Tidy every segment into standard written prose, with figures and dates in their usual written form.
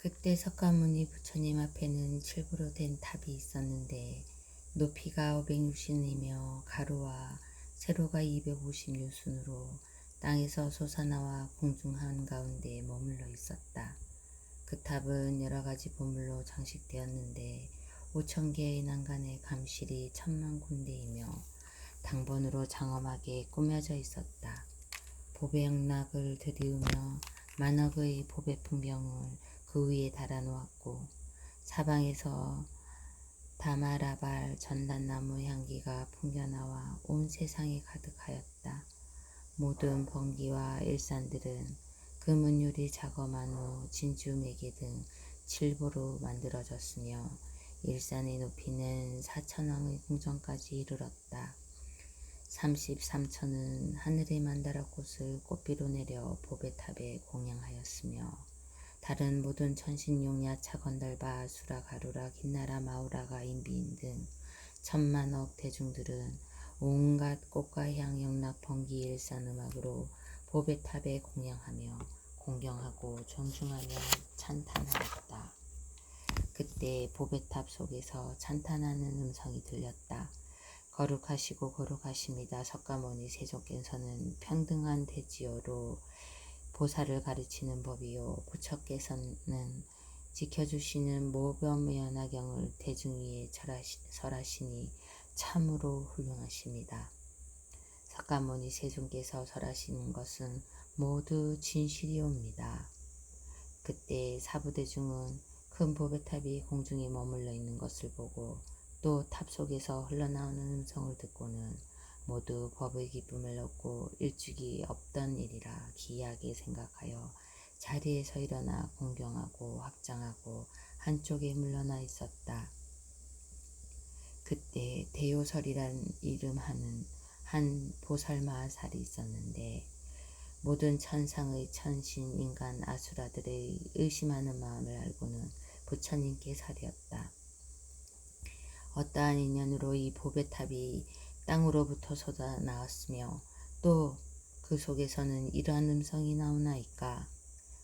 그때 석가모니 부처님 앞에는 칠구로 된 탑이 있었는데 높이가 560이며 가로와 세로가 250유순으로 땅에서 솟아나와 공중 한가운데에 머물러 있었다. 그 탑은 여러 가지 보물로 장식되었는데 5,000개의 난간의 감실이 1,000만 군데이며 당번으로 장엄하게 꾸며져 있었다. 보배 영락을 들이우며 만억의 보배 풍병을 그 위에 달아놓았고 사방에서 다마라발 전단나무 향기가 풍겨나와 온 세상에 가득하였다. 모든 번기와 일산들은 금은유리 작업한 후 진주 매개 등 칠보로 만들어졌으며 일산의 높이는 4천왕의 궁전까지 이르렀다. 33천은 하늘의 만다라꽃을 꽃비로 내려 보배탑에 공양하였으며 다른 모든 천신용야 차건달바 수라 가루라 긴나라 마우라가 인비인 등 천만억 대중들은 온갖 꽃과 향 영락 번기 일산 음악으로 보배탑에 공양하며 공경하고 존중하며 찬탄하였다. 그때 보배탑 속에서 찬탄하는 음성이 들렸다. 거룩하시고 거룩하십니다. 석가모니 세존께서는 평등한 대지어로 보살을 가르치는 법이요 부처께서는 지켜주시는 모범연화경을 대중 위에 설하시니 참으로 훌륭하십니다. 석가모니 세존께서 설하시는 것은 모두 진실이옵니다. 그때 사부대중은 큰 보배탑이 공중에 머물러 있는 것을 보고 또 탑 속에서 흘러나오는 음성을 듣고는 모두 법의 기쁨을 얻고 일죽이 없던 일이라 기이하게 생각하여 자리에서 일어나 공경하고 합장하고 한쪽에 물러나 있었다. 그때 대요설이란 이름하는 한 보살마하살이 있었는데 모든 천상의 천신, 인간, 아수라들의 의심하는 마음을 알고는 부처님께 사리었다. 어떠한 인연으로 이 보배탑이 땅으로부터 솟아나왔으며 또 그 속에서는 이러한 음성이 나오나이까.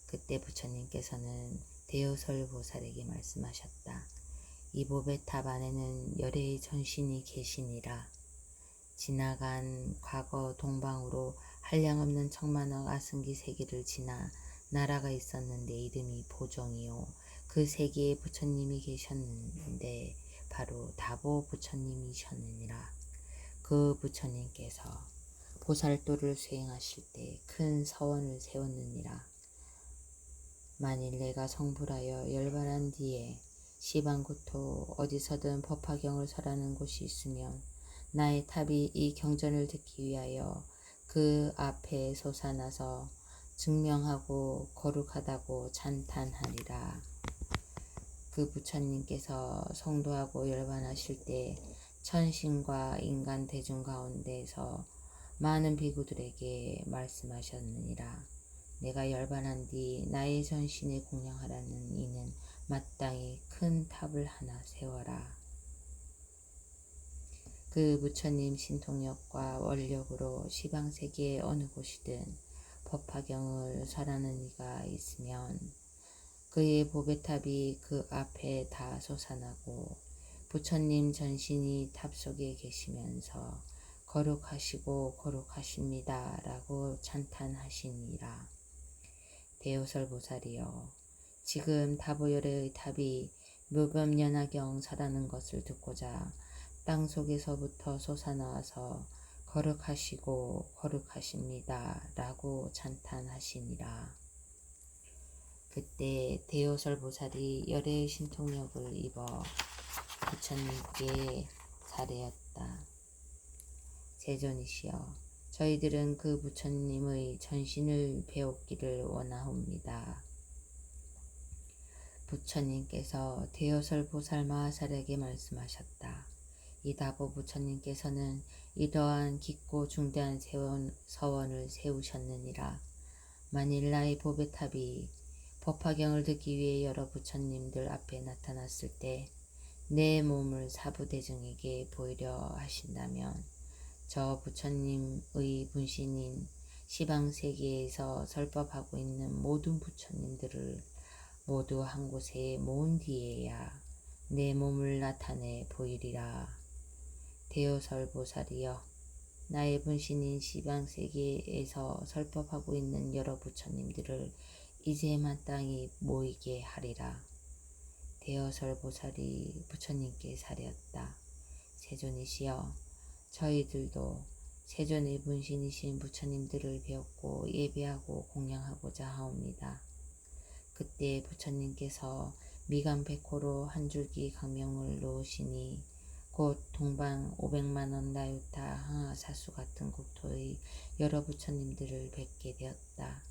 그때 부처님께서는 대요설 보살에게 말씀하셨다. 이 보배탑 안에는 열애의 전신이 계시니라. 지나간 과거 동방으로 한량없는 천만억 아승기 세계를 지나 나라가 있었는데 이름이 보정이요. 그 세계에 부처님이 계셨는데 바로 다보 부처님이셨느니라. 그 부처님께서 보살도를 수행하실 때 큰 서원을 세웠느니라. 만일 내가 성불하여 열반한 뒤에 시방구토 어디서든 법화경을 설하는 곳이 있으면 나의 탑이 이 경전을 듣기 위하여 그 앞에 솟아나서 증명하고 거룩하다고 찬탄하리라. 그 부처님께서 성도하고 열반하실 때 천신과 인간 대중 가운데서 많은 비구들에게 말씀하셨느니라. 내가 열반한 뒤 나의 전신에 공양하라는 이는 마땅히 큰 탑을 하나 세워라. 그 부처님 신통력과 원력으로 시방세계의 어느 곳이든 법화경을 설하는 이가 있으면 그의 보배탑이 그 앞에 다 솟아나고 부처님 전신이 탑 속에 계시면서 거룩하시고 거룩하십니다 라고 찬탄하시니라. 대요설보살이여, 지금 다보열의 탑이 묘범연화경 설하는 것을 듣고자 땅 속에서부터 솟아나와서 거룩하시고 거룩하십니다 라고 찬탄하시니라. 그때 대요설보살이 열애의 신통력을 입어 부처님께 사례였다. 세존이시여, 저희들은 그 부처님의 전신을 배웠기를 원하옵니다. 부처님께서 대요설 보살 마하살에게 말씀하셨다. 이 다보 부처님께서는 이러한 깊고 중대한 서원을 세우셨느니라. 만일 나의 보배탑이 법화경을 듣기 위해 여러 부처님들 앞에 나타났을 때 내 몸을 사부대중에게 보이려 하신다면 저 부처님의 분신인 시방세계에서 설법하고 있는 모든 부처님들을 모두 한 곳에 모은 뒤에야 내 몸을 나타내 보이리라. 대요설보살이여, 나의 분신인 시방세계에서 설법하고 있는 여러 부처님들을 이제 마땅히 모이게 하리라. 대여설보살이 부처님께 사렸다. 세존이시여, 저희들도 세존의 분신이신 부처님들을 배웠고 예배하고 공양하고자 하옵니다. 그때 부처님께서 미간백호로 한 줄기 강명을 놓으시니 곧 동방 500만원 나유타 항아사수 같은 국토의 여러 부처님들을 뵙게 되었다.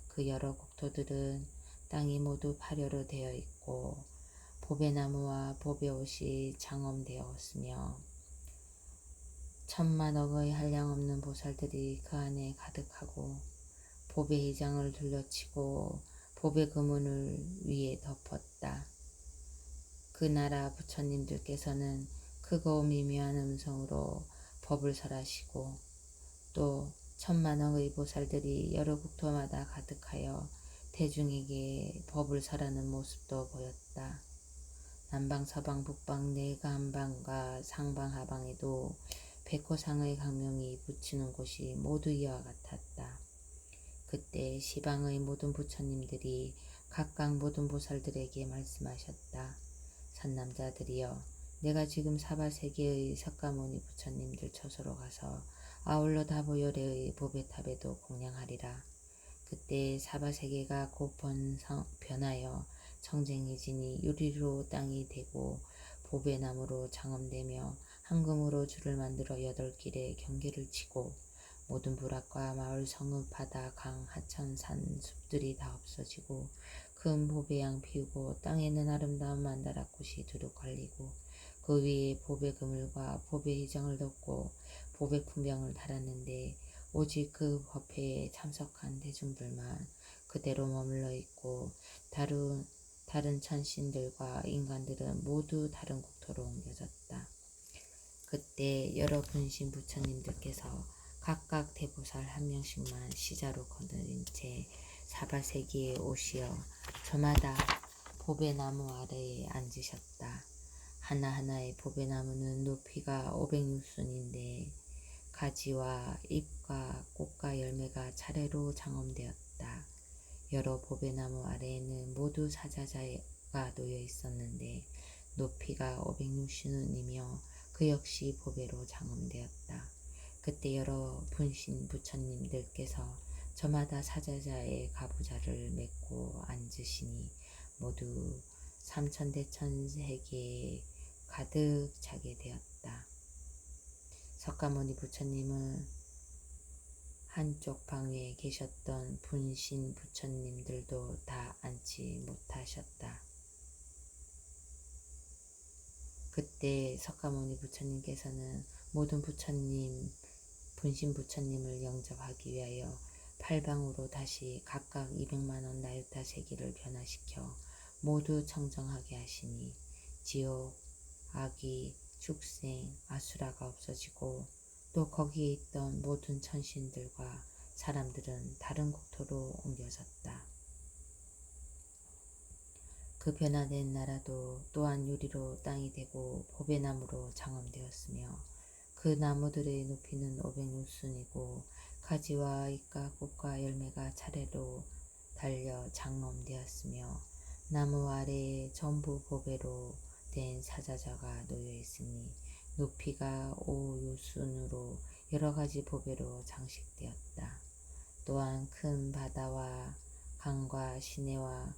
그 여러 국토들은 땅이 모두 파료로 되어 있고 보배나무와 보배옷이 장엄되었으며 천만억의 한량없는 보살들이 그 안에 가득하고 보배의장을 둘러치고 보배금문을 위에 덮었다. 그 나라 부처님들께서는 크고 미묘한 음성으로 법을 설하시고 또 천만억의 보살들이 여러 국토마다 가득하여 대중에게 법을 설하는 모습도 보였다. 남방, 서방, 북방, 내간방과 상방, 하방에도 백호상의 강명이 붙이는 곳이 모두 이와 같았다. 그때 시방의 모든 부처님들이 각각 모든 보살들에게 말씀하셨다. 선남자들이여, 내가 지금 사바세계의 석가모니 부처님들 처소로 가서 아울러 다보요래의 보배탑에도 공양하리라. 그때 사바세계가 곧 변하여 청쟁해지니 유리로 땅이 되고 보배나무로 장엄되며 황금으로 줄을 만들어 8길에 경계를 치고 모든 부락과 마을, 성읍, 바다, 강, 하천, 산, 숲들이 다 없어지고 큰 보배양 피우고 땅에는 아름다운 만다라꽃이 두룩 걸리고 그 위에 보배 그물과 보배 희정을 덮고 보배 품병을 달았는데 오직 그 법회에 참석한 대중들만 그대로 머물러 있고 다른 천신들과 인간들은 모두 다른 국토로 옮겨졌다. 그때 여러 분신 부처님들께서 각각 대보살 한 명씩만 시자로 거느린 채 사바세계에 오시어 저마다 보배나무 아래에 앉으셨다. 하나하나의 보배나무는 높이가 506순인데 가지와 잎과 꽃과 열매가 차례로 장엄되었다. 여러 보배나무 아래에는 모두 사자자가 놓여 있었는데 높이가 506순이며 그 역시 보배로 장엄되었다. 그때 여러 분신 부처님들께서 저마다 사자자의 가부좌를 메고 앉으시니 모두 삼천대천 세계에 가득 차게 되었다. 석가모니 부처님은 한쪽 방에 계셨던 분신 부처님들도 다 앉지 못하셨다. 그때 석가모니 부처님께서는 모든 분신 부처님을 영접하기 위하여 팔방으로 다시 각각 200만원 나유타 세계를 변화시켜 모두 청정하게 하시니 지옥, 악귀, 축생, 아수라가 없어지고 또 거기에 있던 모든 천신들과 사람들은 다른 국토로 옮겨졌다. 그 변화된 나라도 또한 유리로 땅이 되고 보배나무로 장엄되었으며 그 나무들의 높이는 506순이고 가지와 잎과 꽃과 열매가 차례로 달려 장엄되었으며 나무 아래에 전부 보배로 된 사자자가 놓여 있으니 높이가 5유순으로 여러 가지 보배로 장식되었다. 또한 큰 바다와 강과 시내와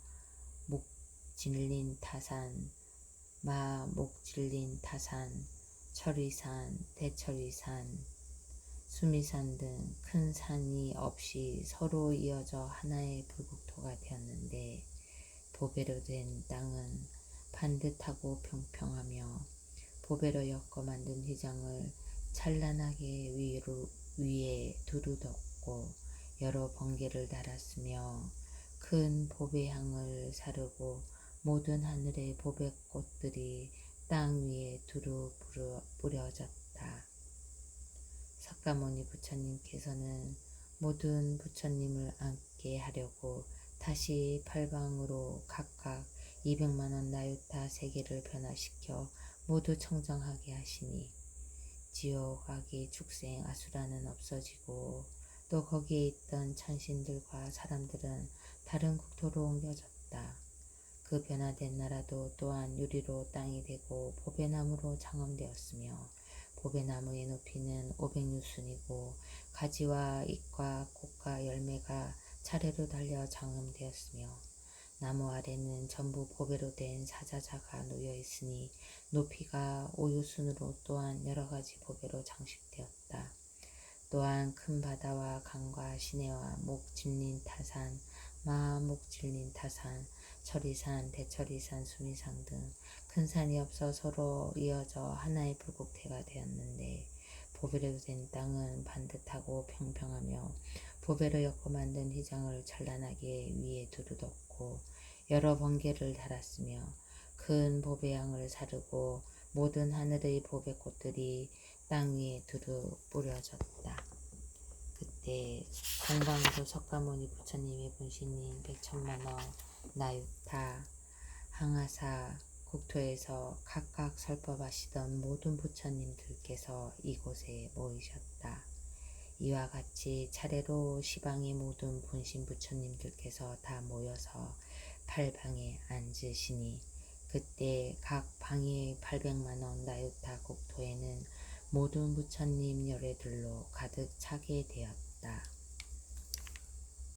목질린 타산, 목질린 타산, 철위산, 대철위산, 수미산 등 큰 산이 없이 서로 이어져 하나의 불국토가 되었는데 보배로 된 땅은 반듯하고 평평하며 보배로 엮어 만든 휘장을 찬란하게 위에 두루 덮고 여러 번개를 달았으며 큰 보배향을 사르고 모든 하늘의 보배꽃들이 땅 위에 두루 뿌려졌다. 석가모니 부처님께서는 모든 부처님을 앉게 하려고 다시 팔방으로 각각 200만원 나유타 3개를 변화시켜 모두 청정하게 하시니 지옥 악의 축생 아수라는 없어지고 또 거기에 있던 천신들과 사람들은 다른 국토로 옮겨졌다. 그 변화된 나라도 또한 유리로 땅이 되고 보배나무로 장엄되었으며 보배나무의 높이는 500유순이고 가지와 잎과 꽃과 열매가 차례로 달려 장엄되었으며 나무 아래는 전부 보배로 된 사자자가 놓여 있으니 높이가 5유순으로 또한 여러 가지 보배로 장식되었다. 또한 큰 바다와 강과 시내와 목 질린 타산, 마목 질린 타산, 철이산, 대철이산, 수미산 등 큰 산이 없어 서로 이어져 하나의 불국태가 되었는데 보배로 된 땅은 반듯하고 평평하며 보배로 엮어 만든 휘장을 찬란하게 위에 두루뒀고 여러 번개를 달았으며 큰 보배양을 사르고 모든 하늘의 보배꽃들이 땅 위에 두루 뿌려졌다. 그때 동방으로 석가모니 부처님의 분신인 백천만어 나유타 항아사 국토에서 각각 설법하시던 모든 부처님들께서 이곳에 모이셨다. 이와 같이 차례로 시방의 모든 분신 부처님들께서 다 모여서 팔방에 앉으시니 그때 각 방의 800만원 나유타 국토에는 모든 부처님 열애들로 가득 차게 되었다.